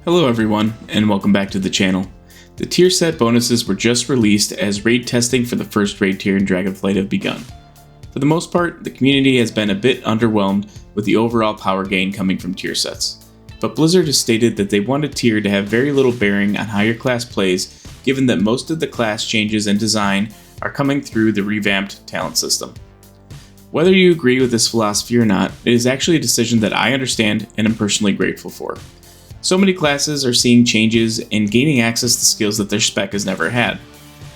Hello everyone, and welcome back to the channel. The tier set bonuses were just released as raid testing for the first raid tier in Dragonflight have begun. For the most part, the community has been a bit underwhelmed with the overall power gain coming from tier sets. But Blizzard has stated that they want a tier to have very little bearing on how your class plays, given that most of the class changes and design are coming through the revamped talent system. Whether you agree with this philosophy or not, it is actually a decision that I understand and am personally grateful for. So many classes are seeing changes and gaining access to skills that their spec has never had.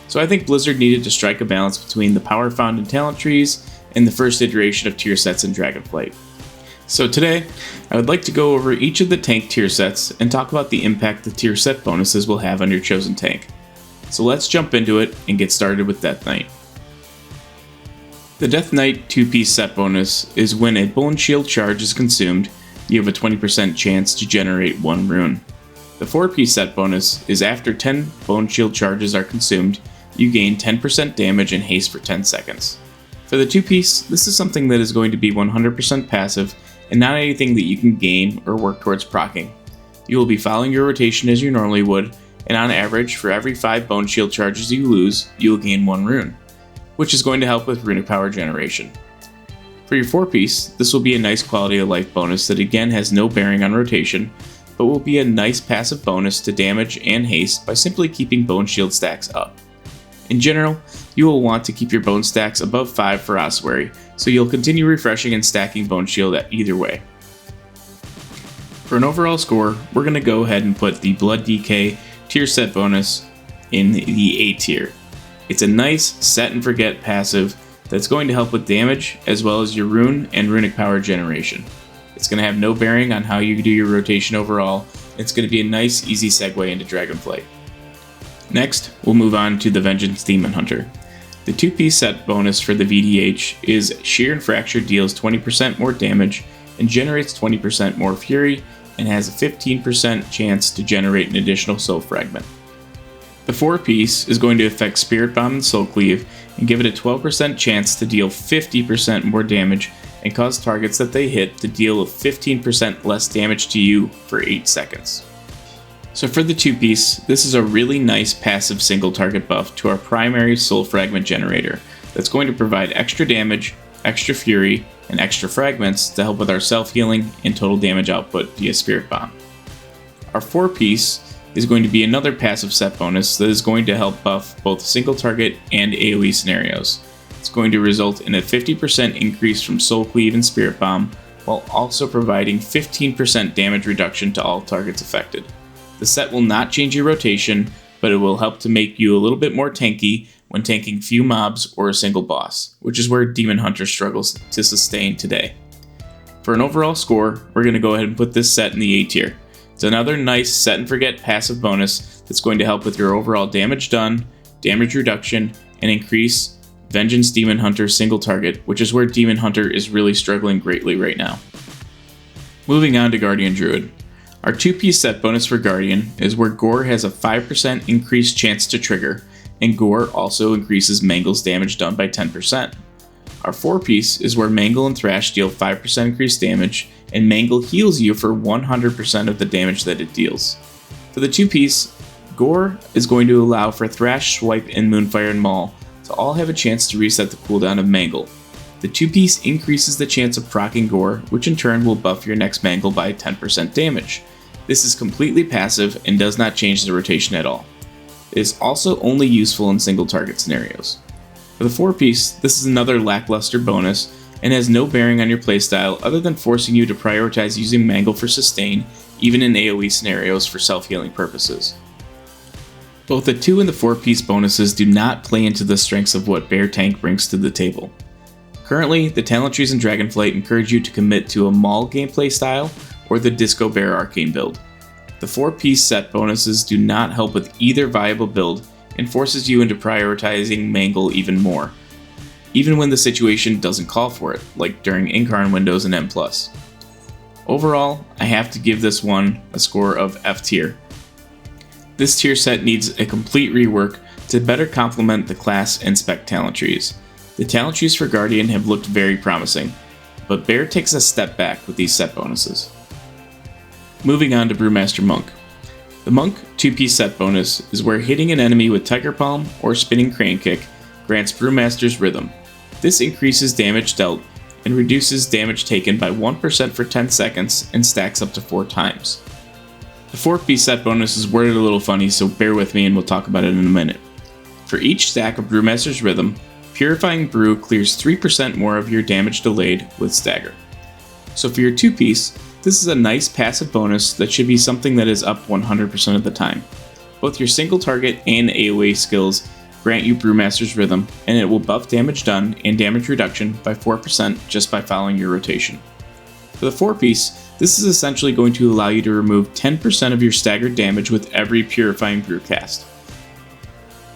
So I think Blizzard needed to strike a balance between the power found in talent trees and the first iteration of tier sets in Dragonflight. So today, I would like to go over each of the tank tier sets and talk about the impact the tier set bonuses will have on your chosen tank. So let's jump into it and get started with Death Knight. The Death Knight 2-piece set bonus is when a Bone Shield charge is consumed, you have a 20% chance to generate 1 rune. The 4-piece set bonus is after 10 Bone Shield charges are consumed, you gain 10% damage and haste for 10 seconds. For the 2-piece, this is something that is going to be 100% passive and not anything that you can gain or work towards proccing. You will be following your rotation as you normally would, and on average, for every 5 Bone Shield charges you lose, you will gain 1 rune, which is going to help with runic power generation. For your 4-piece, this will be a nice quality of life bonus that again has no bearing on rotation, but will be a nice passive bonus to damage and haste by simply keeping Bone Shield stacks up. In general, you will want to keep your bone stacks above 5 for Ossuary, so you'll continue refreshing and stacking Bone Shield either way. For an overall score, we're going to go ahead and put the Blood DK tier set bonus in the A tier. It's a nice set and forget passive that's going to help with damage as well as your rune and runic power generation. It's going to have no bearing on how you do your rotation overall. It's going to be a nice easy segue into Dragonflight. Next, we'll move on to the Vengeance Demon Hunter. The 2-piece set bonus for the VDH is Shear and Fracture deals 20% more damage and generates 20% more fury and has a 15% chance to generate an additional soul fragment. The 4-piece is going to affect Spirit Bomb and Soul Cleave and give it a 12% chance to deal 50% more damage and cause targets that they hit to deal 15% less damage to you for 8 seconds. So for the 2-piece, this is a really nice passive single target buff to our primary soul fragment generator that's going to provide extra damage, extra fury, and extra fragments to help with our self-healing and total damage output via Spirit Bomb. Our 4-piece is going to be another passive set bonus that is going to help buff both single target and AoE scenarios. It's going to result in a 50% increase from Soul Cleave and Spirit Bomb, while also providing 15% damage reduction to all targets affected. The set will not change your rotation, but it will help to make you a little bit more tanky when tanking few mobs or a single boss, which is where Demon Hunter struggles to sustain today. For an overall score, we're going to go ahead and put this set in the A tier. It's another nice set and forget passive bonus that's going to help with your overall damage done, damage reduction, and increase Vengeance Demon Hunter single target, which is where Demon Hunter is really struggling greatly right now. Moving on to Guardian Druid. Our 2-piece set bonus for Guardian is where Gore has a 5% increased chance to trigger, and Gore also increases Mangle's damage done by 10%. Our 4-piece is where Mangle and Thrash deal 5% increased damage, and Mangle heals you for 100% of the damage that it deals. For the 2-piece, Gore is going to allow for Thrash, Swipe, and Moonfire and Maul to all have a chance to reset the cooldown of Mangle. The 2-piece increases the chance of proccing Gore, which in turn will buff your next Mangle by 10% damage. This is completely passive and does not change the rotation at all. It is also only useful in single target scenarios. For the 4-piece, this is another lackluster bonus and has no bearing on your playstyle other than forcing you to prioritize using Mangle for sustain, even in AoE scenarios for self-healing purposes. Both the 2 and the 4-piece bonuses do not play into the strengths of what Bear Tank brings to the table. Currently, the talent trees in Dragonflight encourage you to commit to a Maul gameplay style or the Disco Bear arcane build. The 4-piece set bonuses do not help with either viable build and forces you into prioritizing Mangle even more, even when the situation doesn't call for it, like during Incarn windows and M+. Overall, I have to give this one a score of F tier. This tier set needs a complete rework to better complement the class and spec talent trees. The talent trees for Guardian have looked very promising, but Bear takes a step back with these set bonuses. Moving on to Brewmaster Monk. The Monk 2-piece set bonus is where hitting an enemy with Tiger Palm or Spinning Crane Kick grants Brewmaster's Rhythm. This increases damage dealt and reduces damage taken by 1% for 10 seconds and stacks up to 4 times. The 4-piece set bonus is worded a little funny, so bear with me and we'll talk about it in a minute. For each stack of Brewmaster's Rhythm, Purifying Brew clears 3% more of your damage delayed with Stagger. So for your 2-piece, this is a nice passive bonus that should be something that is up 100% of the time. Both your single target and AoE skills grant you Brewmaster's Rhythm, and it will buff damage done and damage reduction by 4% just by following your rotation. For the 4-piece, this is essentially going to allow you to remove 10% of your staggered damage with every Purifying Brew cast.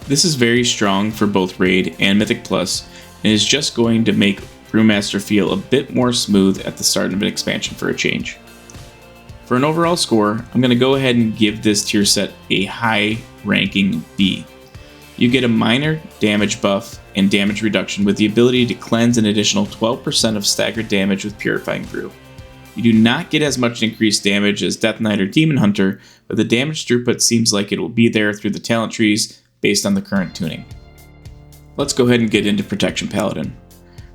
This is very strong for both Raid and Mythic Plus, and is just going to make Brewmaster feel a bit more smooth at the start of an expansion for a change. For an overall score, I'm going to go ahead and give this tier set a high ranking B. You get a minor damage buff and damage reduction with the ability to cleanse an additional 12% of staggered damage with Purifying Brew. You do not get as much increased damage as Death Knight or Demon Hunter, but the damage throughput seems like it will be there through the talent trees based on the current tuning. Let's go ahead and get into Protection Paladin.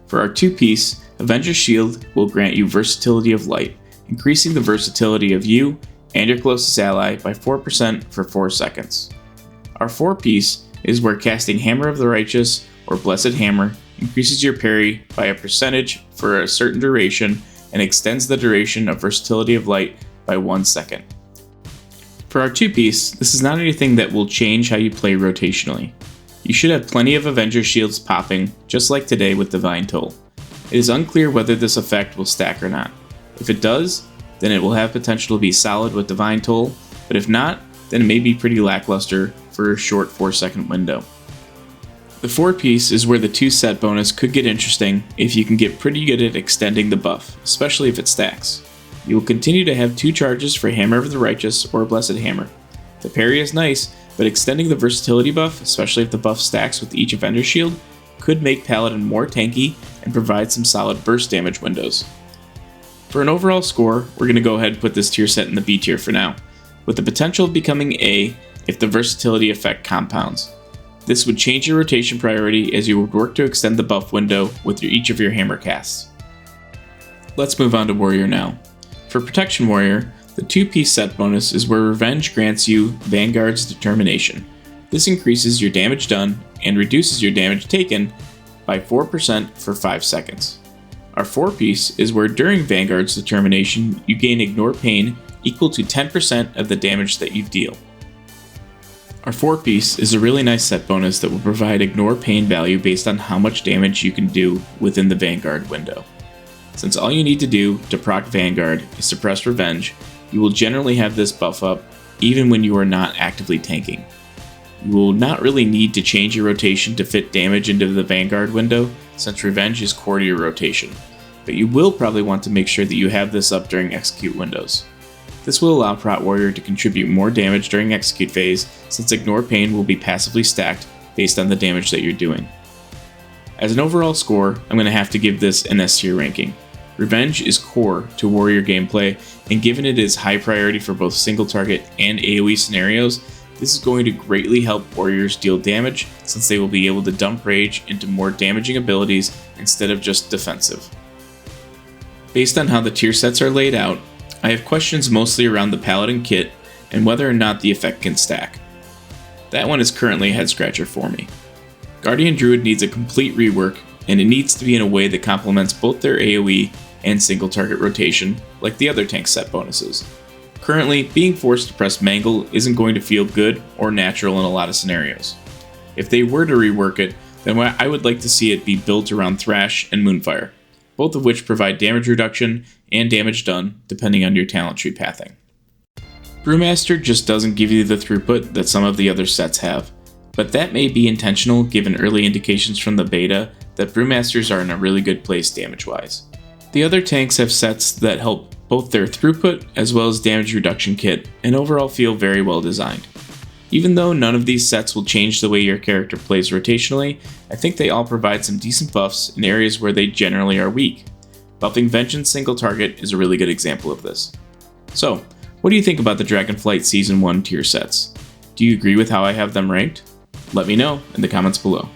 For our 2-piece, Avenger's Shield will grant you Versatility of Light, increasing the versatility of you and your closest ally by 4% for 4 seconds. Our 4-piece is where casting Hammer of the Righteous or Blessed Hammer increases your parry by a percentage for a certain duration and extends the duration of Versatility of Light by 1 second. For our 2-piece, this is not anything that will change how you play rotationally. You should have plenty of Avenger Shields popping, just like today with Divine Toll. It is unclear whether this effect will stack or not. If it does, then it will have potential to be solid with Divine Toll, but if not, then it may be pretty lackluster for a short 4-second window. The 4-piece is where the 2 set bonus could get interesting if you can get pretty good at extending the buff, especially if it stacks. You will continue to have 2 charges for Hammer of the Righteous or Blessed Hammer. The parry is nice, but extending the versatility buff, especially if the buff stacks with each Avenger Shield, could make Paladin more tanky and provide some solid burst damage windows. For an overall score, we're going to go ahead and put this tier set in the B tier for now, with the potential of becoming A if the versatility effect compounds. This would change your rotation priority as you would work to extend the buff window with each of your hammer casts. Let's move on to Warrior now. For Protection Warrior, the 2-piece set bonus is where Revenge grants you Vanguard's Determination. This increases your damage done and reduces your damage taken by 4% for 5 seconds. Our 4-piece is where during Vanguard's Determination you gain Ignore Pain equal to 10% of the damage that you deal. Our 4-piece is a really nice set bonus that will provide Ignore Pain value based on how much damage you can do within the Vanguard window. Since all you need to do to proc Vanguard is suppress Revenge, you will generally have this buff up even when you are not actively tanking. You will not really need to change your rotation to fit damage into the Vanguard window, since Revenge is core to your rotation, but you will probably want to make sure that you have this up during execute windows. This will allow Prot Warrior to contribute more damage during execute phase, since Ignore Pain will be passively stacked based on the damage that you're doing. As an overall score, I'm going to have to give this an S tier ranking. Revenge is core to Warrior gameplay, and given it is high priority for both single target and AoE scenarios, this is going to greatly help Warriors deal damage, since they will be able to dump Rage into more damaging abilities instead of just defensive. Based on how the tier sets are laid out, I have questions mostly around the Paladin kit and whether or not the effect can stack. That one is currently a head scratcher for me. Guardian Druid needs a complete rework, and it needs to be in a way that complements both their AoE and single target rotation, like the other tank set bonuses. Currently, being forced to press Mangle isn't going to feel good or natural in a lot of scenarios. If they were to rework it, then I would like to see it be built around Thrash and Moonfire, both of which provide damage reduction and damage done depending on your talent tree pathing. Brewmaster just doesn't give you the throughput that some of the other sets have, but that may be intentional given early indications from the beta that Brewmasters are in a really good place damage-wise. The other tanks have sets that help both their throughput as well as damage reduction kit, and overall feel very well designed. Even though none of these sets will change the way your character plays rotationally, I think they all provide some decent buffs in areas where they generally are weak. Buffing Vengeance single target is a really good example of this. So, What do you think about the Dragonflight Season 1 tier sets? Do you agree with how I have them ranked? Let me know in the comments below.